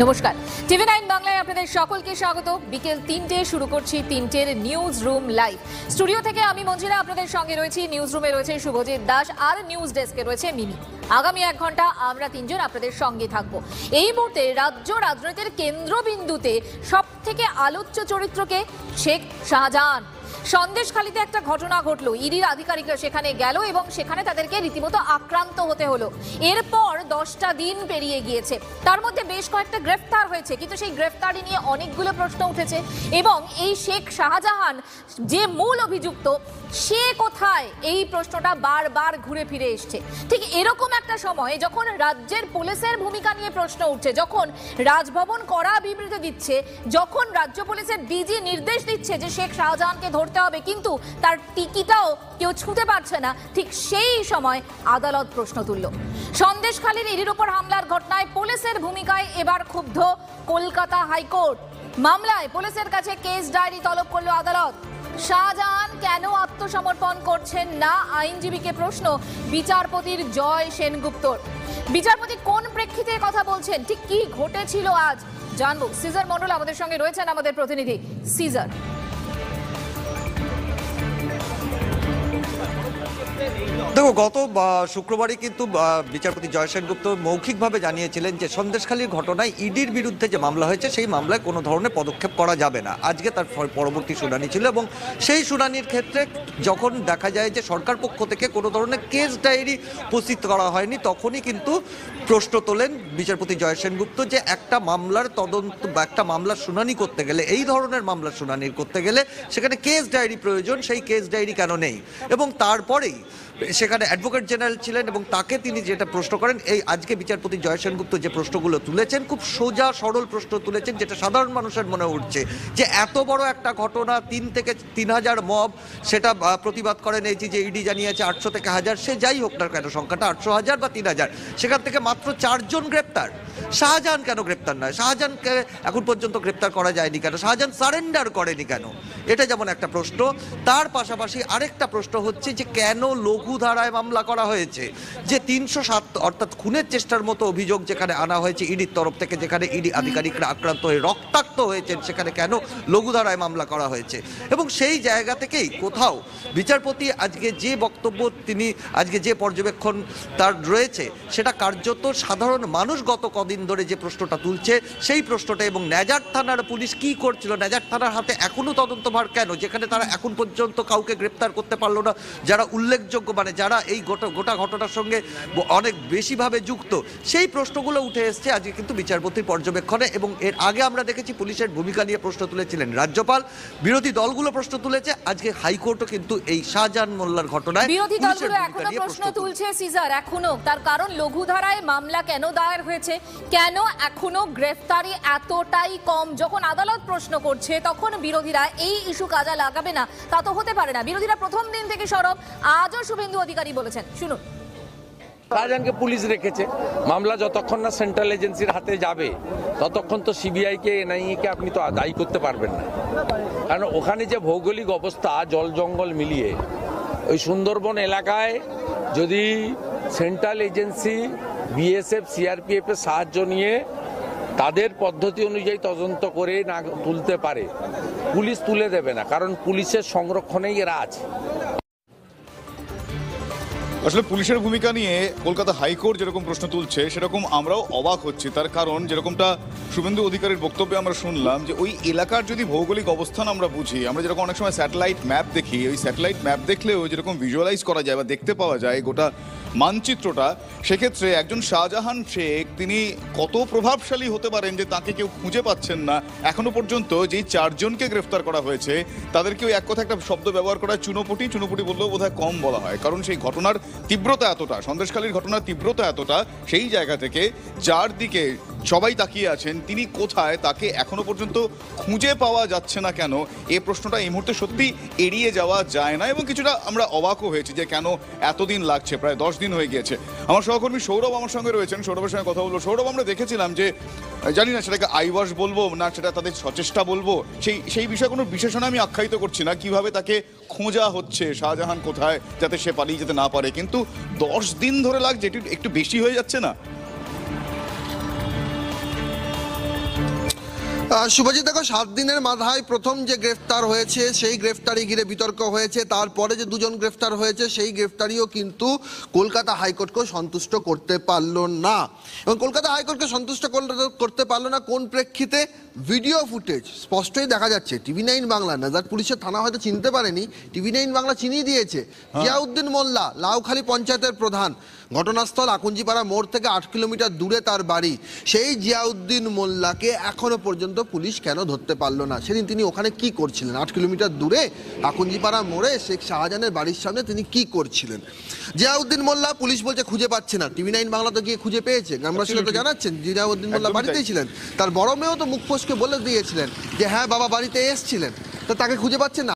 নমস্কার, TV9 বাংলায় আপনাদের সকলকে স্বাগত। বিকেল 3টে শুরু করছি 3টের নিউজ রুম লাইভ। স্টুডিও থেকে আমি মঞ্জিরা আপনাদের সঙ্গে রয়েছি, নিউজ রুমে রয়েছে শুভজিৎ দাস আর নিউজ ডেস্কে রয়েছে মিমি। আগামী 1 ঘন্টা আমরা তিনজন আপনাদের সঙ্গে থাকবো। এই মুহূর্তে রাজ্য রাজনীতির কেন্দ্রবিন্দুতে সব থেকে আলোচ্য চরিত্রকে শেখ শাহজাহান। সন্দেশখালীতে একটা ঘটনা ঘটলো, ইডির আধিকারিকরা সেখানে গেল এবং সেখানে তাদেরকে রীতিমতো আক্রান্ত হতে হলো। এরপর 10টা দিন পেরিয়ে গিয়েছে, তার মধ্যে বেশ কয়েকটা গ্রেফতার হয়েছে, কিন্তু সেই গ্রেফতারি নিয়ে অনেকগুলো প্রশ্ন উঠেছে এবং এই শেখ শাহজাহান যে মূল অভিযুক্ত সে কোথায়, এই প্রশ্নটা বারবার ঘুরে ফিরে এসছে। ঠিক এরকম একটা সময়ে যখন রাজ্যের পুলিশের ভূমিকা নিয়ে প্রশ্ন উঠছে, যখন রাজভবন কড়া বিবৃতি দিচ্ছে, যখন রাজ্য পুলিশের ডিজি নির্দেশ দিচ্ছে যে শেখ শাহজাহানকে ধরতে হবে, কিন্তু তার টিকিটাও কেউ ছুঁতে পারছে না, ঠিক সেই সময় আদালত প্রশ্ন তুলল। সন্দেশখালীর ইডির উপর হামলার ঘটনায় পুলিশের ভূমিকায় এবার ক্ষুব্ধ কলকাতা হাইকোর্ট। মামলায় পুলিশের কাছে কেস ডায়েরি তলব করলো আদালত। শাহজাহান কেন আত্মসমর্পণ করছেন না, আইনজীবীকে প্রশ্ন বিচারপতির জয় সেনগুপ্তর। বিচারপতি কোন প্রেক্ষিতে কথা বলছেন, ঠিক কি ঘটেছিল আজ জানবো। সিজার মন্ডল আমাদের সঙ্গে রয়েছেন, আমাদের প্রতিনিধি সিজার। দেখো, গত শুক্রবারই কিন্তু বিচারপতি জয় সেনগুপ্ত মৌখিকভাবে জানিয়েছিলেন যে সন্দেশখালীর ঘটনায় ইডির বিরুদ্ধে যে মামলা হয়েছে সেই মামলায় কোনো ধরনের পদক্ষেপ করা যাবে না। আজকে তার পরবর্তী শুনানি ছিল এবং সেই শুনানির ক্ষেত্রে যখন দেখা যায় যে সরকার পক্ষ থেকে কোনো ধরনের কেস ডায়েরি উপস্থিত করা হয়নি, তখনই কিন্তু প্রশ্ন তোলেন বিচারপতি জয় সেনগুপ্ত যে একটা মামলার তদন্ত বা একটা মামলার শুনানি করতে গেলে, এই ধরনের মামলার শুনানি করতে গেলে সেখানে কেস ডায়েরি প্রয়োজন, সেই কেস ডায়েরি কেন নেই। এবং তারপরেই সেখানে অ্যাডভোকেট জেনারেল ছিলেন এবং তাকে তিনি যেটা প্রশ্ন করেন, এই আজকে বিচারপতি জয় সেনগুপ্ত যে প্রশ্নগুলো তুলেছেন খুব সোজা সরল প্রশ্ন তুলেছেন, যেটা সাধারণ মানুষের মনে উঠছে যে এত বড় একটা ঘটনা, 3 থেকে 3000 মব, সেটা প্রতিবাদ করেন এই যে ইডি জানিয়েছে 800 থেকে 1000, সে যাই হোক না কেন সংখ্যাটা 800,000 বা 3000, সেখান থেকে মাত্র 4 জন গ্রেপ্তার। শাহজাহান কেন গ্রেপ্তার নয়? শাহজাহানকে এখন পর্যন্ত গ্রেপ্তার করা যায়নি কেন? শাহজাহান সারেন্ডার করেনি কেন? এটা যেমন একটা প্রশ্ন। তার পাশাপাশি আরেকটা প্রশ্ন হচ্ছে যে কেন লঘু ধারায় মামলা করা হয়েছে, যে 307 অর্থাৎ খুনের চেষ্টার মতো অভিযোগ যেখানে আনা হয়েছে ইডির তরফ থেকে, যেখানে ইডি আধিকারিকরা আক্রান্ত হয়ে রক্তাক্ত হয়েছেন, সেখানে কেন লঘু ধারায় মামলা করা হয়েছে। এবং সেই জায়গা থেকেই কোথাও বিচারপতি আজকে যে বক্তব্য, তিনি আজকে যে পর্যবেক্ষণ তার রয়েছে, সেটা কার্যত সাধারণ মানুষ গত কদিন ধরে যে প্রশ্নটা তুলছে সেই প্রশ্নটা। এবং নেজার থানার পুলিশ কি করছিল, নেজার থানার হাতে এখনো তদন্তভার কেন, যেখানে তারা এখন পর্যন্ত কাউকে গ্রেপ্তার করতে পারলো না যারা উল্লেখযোগ্য, মানে যারা এই গোটা ঘটনার সঙ্গে অনেক বেশিভাবে যুক্ত, সেই প্রশ্নগুলো উঠে এসছে আজকে কিন্তু বিচারপতির পর্যবেক্ষণে। এবং এর আগে আমরা দেখেছি পুলিশের ভূমিকা নিয়ে প্রশ্ন তুলেছিলেন রাজ্যপাল, বিরোধী দলগুলো প্রশ্ন তুলেছে, আজকে হাইকোর্টও কিন্তু এই শাহজাহান মোল্লার ঘটনায় বিরোধী দলগুলো এখনো প্রশ্ন তুলছে সিজার, এখনো। তার কারণ লঘু ধারায় মামলা কেন দায়ের হয়েছে, কেন এখনো গ্রেফতারি এতটাই কম। যখন আদালত প্রশ্ন করছে তখন বিরোধীরা এই ইস্যু কাজে লাগাবে না, তা তো হতে পারে না। বিরোধীরা প্রথম দিন থেকে সরব, আজও শুভেন্দু অধিকারী বলেছেন, শুনুন। শাহজাহানকে পুলিশ রেখেছে, মামলা যতক্ষণ না সেন্ট্রাল এজেন্সির হাতে যাবে ততক্ষণ তো সিবিআই কে, এনআইএ কে আপনি তো দায়ী করতে পারবেন না। কারণ ওখানে যে ভৌগোলিক অবস্থা, জল জঙ্গল মিলিয়ে ওই সুন্দরবন এলাকায় যদি সেন্ট্রাল এজেন্সি বিএসএফ সিআরপিএফ এর সাহায্য নিয়ে তাদের পদ্ধতি অনুযায়ী তদন্ত করে না তুলতে পারে, পুলিশ তুলে দেবে না, কারণ পুলিশের সংরক্ষণেই এরা আছে। আসলে পুলিশের ভূমিকা নিয়ে কলকাতা হাইকোর্ট যেরকম প্রশ্ন তুলছে সেরকম আমরাও অবাক হচ্ছি। তার কারণ যেরকমটা শুভেন্দু অধিকারীর বক্তব্যে আমরা শুনলাম, যে ওই এলাকার যদি ভৌগোলিক অবস্থান আমরা বুঝি, আমরা যেরকম অনেক সময় স্যাটেলাইট ম্যাপ দেখি, ওই স্যাটেলাইট ম্যাপ দেখলেও যেরকম ভিজুয়ালাইজ করা যায় বা দেখতে পাওয়া যায় গোটা মানচিত্রটা, সেক্ষেত্রে একজন শাহজাহান শেখ তিনি কত প্রভাবশালী হতে পারেন যে তাকে কেউ খুঁজে পাচ্ছেন না। এখনো পর্যন্ত যেই 4 জনকে গ্রেফতার করা হয়েছে তাদেরকেও এক কথা একটা শব্দ ব্যবহার করা চুনোপুটি বললেও বোধহয় কম বলা হয়। কারণ সেই ঘটনার তীব্রতা এতটা, সন্দেশখালীর ঘটনার তীব্রতা এতটা, সেই জায়গা থেকে যার দিকে সবাই তাকিয়ে আছেন, তিনি কোথায়, তাকে এখনো পর্যন্ত খুঁজে পাওয়া যাচ্ছে না কেন, এই প্রশ্নটা এই মুহূর্তে সত্যি এড়িয়ে যাওয়া যায় না। এবং কিছুটা আমরা অবাকও হয়েছি যে কেন এতদিন লাগছে, প্রায় 10 দিন হয়ে গিয়েছে। আমার সহকর্মী সৌরভ আমার সঙ্গে রয়েছেন, সৌরভের সঙ্গে কথা বলবো। সৌরভ, আমরা দেখেছিলাম যে জানি না সেটাকে আইওয়াশ বলবো না সেটা তাদের সচেষ্টা বলবো, সেই বিষয়ে কোনো বিশেষণ আমি আখ্যায়িত করছি না, কিভাবে তাকে খোঁজা হচ্ছে, শাহজাহান কোথায়, যাতে সে পালিয়ে যেতে না পারে। কিন্তু 10 দিন ধরে লাগছে, একটু বেশি হয়ে যাচ্ছে না? শুভজিৎ, দেখো 7 দিনের মাথায় প্রথম যে গ্রেফতার হয়েছে সেই গ্রেফতারি ঘিরে বিতর্ক হয়েছে, তারপরে যে 2জন গ্রেফতার হয়েছে সেই গ্রেফতারিও কিন্তু কলকাতা হাইকোর্টকেও সন্তুষ্ট করতে পারলো না। এবং কলকাতা হাইকোর্টকে সন্তুষ্ট করতে পারলো না কোন প্রেক্ষিতে? ভিডিও ফুটেজ স্পষ্টই দেখা যাচ্ছে। TV9 বাংলা, নাজার পুলিশের থানা হয়তো চিনতে পারেনি, TV9 বাংলা চিনিয়ে দিয়েছে। জিয়াউদ্দিন মোল্লা, লাউখালী পঞ্চায়েতের প্রধান, ঘটনাস্থল আকুঞ্জিপাড়া মোড় থেকে 8 কিলোমিটার দূরে তার বাড়ি। সেই জিয়াউদ্দিন মোল্লাকে এখনো পর্যন্ত পুলিশ কেন ধরতে পারলো না? সেদিন তিনি ওখানে কি করছিলেন? 8 কিলোমিটার দূরে আকুঞ্জিপাড়া মোড়ে শেখ শাহজাহানের বাড়ির সামনে তিনি কি করছিলেন? জিয়াউদ্দিন মোল্লা পুলিশ বলছে খুঁজে পাচ্ছে না। TV9 বাংলা তো গিয়ে খুঁজে পেয়েছে, গ্রামবাসীরা তো জানাচ্ছেন জিয়াউদ্দিন মোল্লা বাড়িতেই ছিলেন। তার বড় মেয়েও তো মুখ ফসকে বলে দিয়েছিলেন যে হ্যাঁ বাবা বাড়িতে এসছিলেন, তো তাকে খুঁজে পাচ্ছে না।